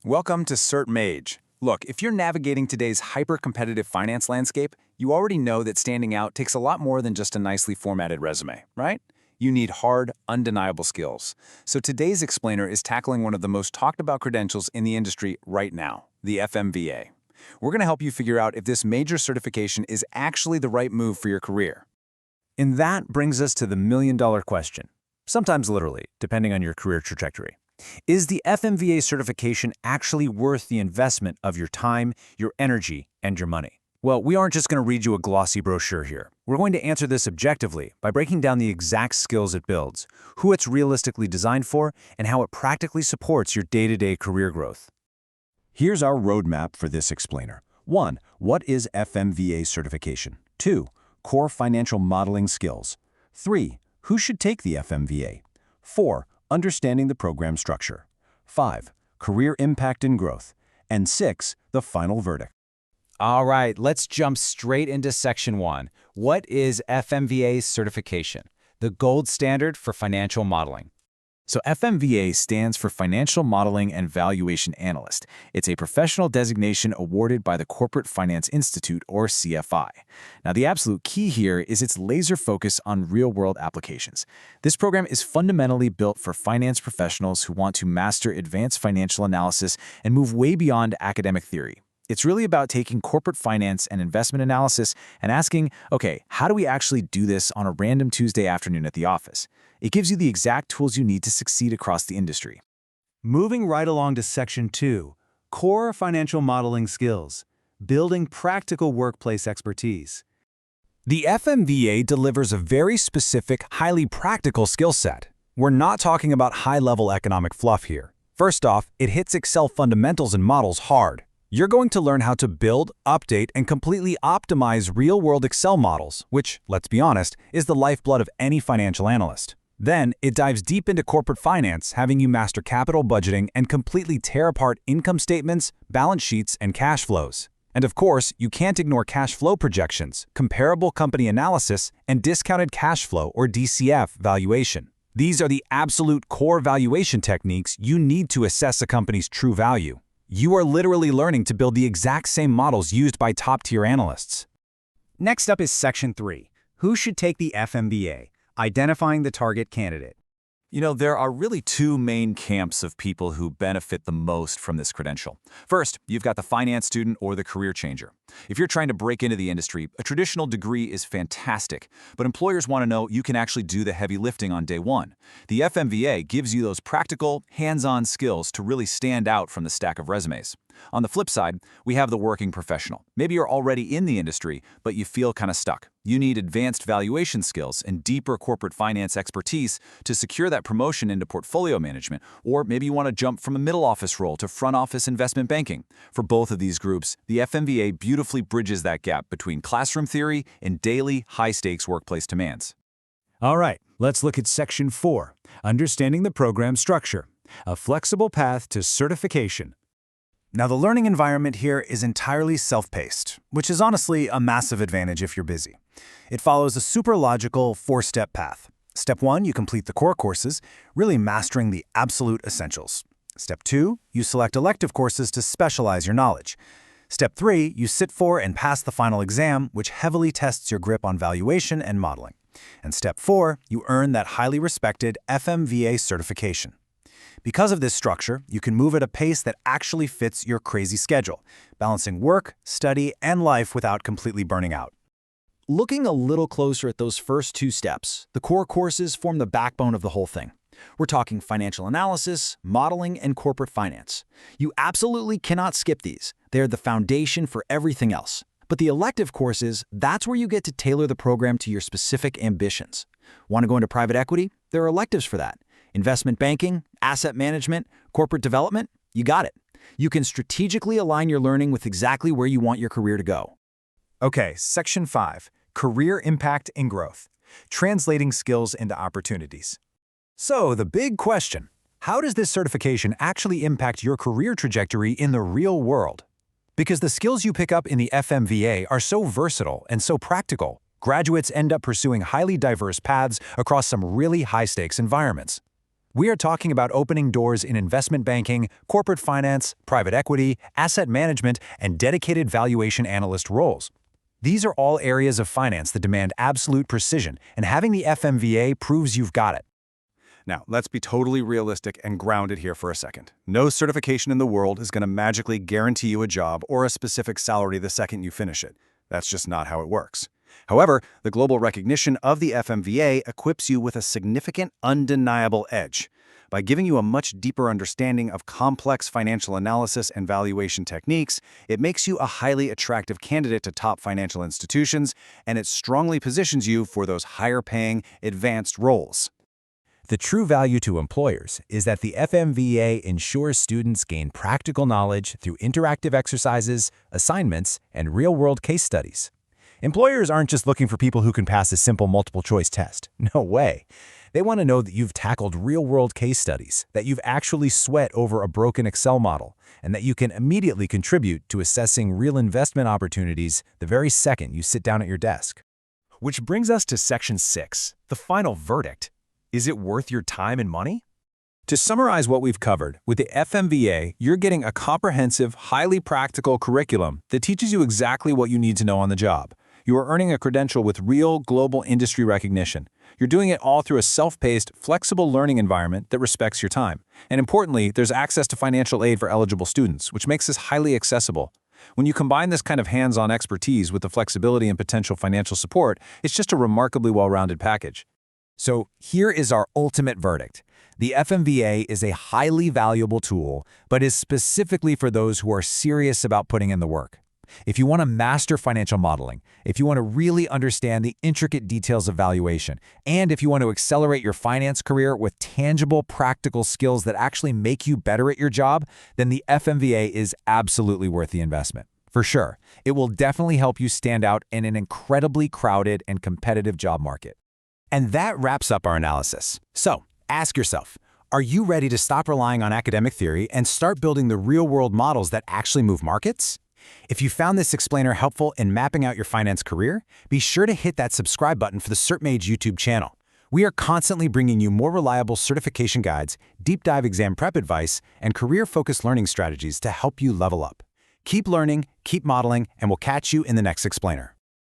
Welcome to Cert Mage. Look, if you're navigating today's hyper-competitive finance landscape, you already know that standing out takes a lot more than just a nicely formatted resume, right? You need hard, undeniable skills. So today's explainer is tackling one of the most talked about credentials in the industry right now, the FMVA. We're going to help you figure out if this major certification is actually the right move for your career. And that brings us to the million-dollar question, sometimes literally, depending on your career trajectory. Is the FMVA certification actually worth the investment of your time, your energy, and your money? Well, we aren't just going to read you a glossy brochure here. We're going to answer this objectively by breaking down the exact skills it builds, who it's realistically designed for, and how it practically supports your day-to-day career growth. Here's our roadmap for this explainer. 1. What is FMVA certification? 2. Core financial modeling skills. 3. Who should take the FMVA? 4. Understanding the program structure. 5. Career impact and growth. And 6. The final verdict. All right, let's jump straight into Section 1. What is FMVA certification? The gold standard for financial modeling. So FMVA stands for Financial Modeling and Valuation Analyst. It's a professional designation awarded by the Corporate Finance Institute, or CFI. Now, the absolute key here is its laser focus on real-world applications. This program is fundamentally built for finance professionals who want to master advanced financial analysis and move way beyond academic theory. It's really about taking corporate finance and investment analysis and asking, okay, how do we actually do this on a random Tuesday afternoon at the office? It gives you the exact tools you need to succeed across the industry. Moving right along to Section 2, Core Financial Modeling Skills, Building Practical Workplace Expertise. The FMVA delivers a very specific, highly practical skill set. We're not talking about high-level economic fluff here. First off, it hits Excel fundamentals and models hard. You're going to learn how to build, update, and completely optimize real-world Excel models, which, let's be honest, is the lifeblood of any financial analyst. Then, it dives deep into corporate finance, having you master capital budgeting and completely tear apart income statements, balance sheets, and cash flows. And of course, you can't ignore cash flow projections, comparable company analysis, and discounted cash flow, or DCF, valuation. These are the absolute core valuation techniques you need to assess a company's true value. You are literally learning to build the exact same models used by top-tier analysts. Next up is Section 3, Who should take the FMVA? Identifying the target candidate. You know, there are really two main camps of people who benefit the most from this credential. First, you've got the finance student or the career changer. If you're trying to break into the industry, a traditional degree is fantastic, but employers want to know you can actually do the heavy lifting on day one. The FMVA gives you those practical, hands-on skills to really stand out from the stack of resumes. On the flip side, we have the working professional. Maybe you're already in the industry, but you feel kind of stuck. You need advanced valuation skills and deeper corporate finance expertise to secure that promotion into portfolio management, or maybe you want to jump from a middle office role to front office investment banking. For both of these groups, the FMVA beautifully bridges that gap between classroom theory and daily, high-stakes workplace demands. All right, let's look at Section 4, Understanding the Program Structure, a flexible path to certification. Now, the learning environment here is entirely self-paced, which is honestly a massive advantage if you're busy. It follows a super logical 4-step path. Step 1, you complete the core courses, really mastering the absolute essentials. Step 2, you select elective courses to specialize your knowledge. Step 3, you sit for and pass the final exam, which heavily tests your grip on valuation and modeling. And Step 4, you earn that highly respected FMVA certification. Because of this structure, you can move at a pace that actually fits your crazy schedule, balancing work, study, and life without completely burning out. Looking a little closer at those first two steps, the core courses form the backbone of the whole thing. We're talking financial analysis, modeling, and corporate finance. You absolutely cannot skip these. They're the foundation for everything else. But the elective courses, that's where you get to tailor the program to your specific ambitions. Want to go into private equity? There are electives for that. Investment banking, asset management, corporate development, you got it. You can strategically align your learning with exactly where you want your career to go. Okay, Section 5, Career Impact and Growth, Translating Skills into Opportunities. So, the big question, how does this certification actually impact your career trajectory in the real world? Because the skills you pick up in the FMVA are so versatile and so practical, graduates end up pursuing highly diverse paths across some really high-stakes environments. We are talking about opening doors in investment banking, corporate finance, private equity, asset management, and dedicated valuation analyst roles. These are all areas of finance that demand absolute precision, and having the FMVA proves you've got it. Now, let's be totally realistic and grounded here for a second. No certification in the world is going to magically guarantee you a job or a specific salary the second you finish it. That's just not how it works. However, the global recognition of the FMVA equips you with a significant, undeniable edge. By giving you a much deeper understanding of complex financial analysis and valuation techniques, it makes you a highly attractive candidate to top financial institutions, and it strongly positions you for those higher-paying, advanced roles. The true value to employers is that the FMVA ensures students gain practical knowledge through interactive exercises, assignments, and real-world case studies. Employers aren't just looking for people who can pass a simple multiple-choice test. No way. They want to know that you've tackled real-world case studies, that you've actually sweat over a broken Excel model, and that you can immediately contribute to assessing real investment opportunities the very second you sit down at your desk. Which brings us to Section 6, the final verdict. Is it worth your time and money? To summarize what we've covered, with the FMVA, you're getting a comprehensive, highly practical curriculum that teaches you exactly what you need to know on the job. You are earning a credential with real global industry recognition. You're doing it all through a self-paced, flexible learning environment that respects your time. And importantly, there's access to financial aid for eligible students, which makes this highly accessible. When you combine this kind of hands-on expertise with the flexibility and potential financial support, it's just a remarkably well-rounded package. So here is our ultimate verdict. The FMVA is a highly valuable tool, but is specifically for those who are serious about putting in the work. If you want to master financial modeling, if you want to really understand the intricate details of valuation, and if you want to accelerate your finance career with tangible, practical skills that actually make you better at your job, then the FMVA is absolutely worth the investment. For sure, it will definitely help you stand out in an incredibly crowded and competitive job market. And that wraps up our analysis. So, ask yourself, are you ready to stop relying on academic theory and start building the real-world models that actually move markets? If you found this explainer helpful in mapping out your finance career, be sure to hit that subscribe button for the Cert Mage YouTube channel. We are constantly bringing you more reliable certification guides, deep dive exam prep advice, and career-focused learning strategies to help you level up. Keep learning, keep modeling, and we'll catch you in the next explainer.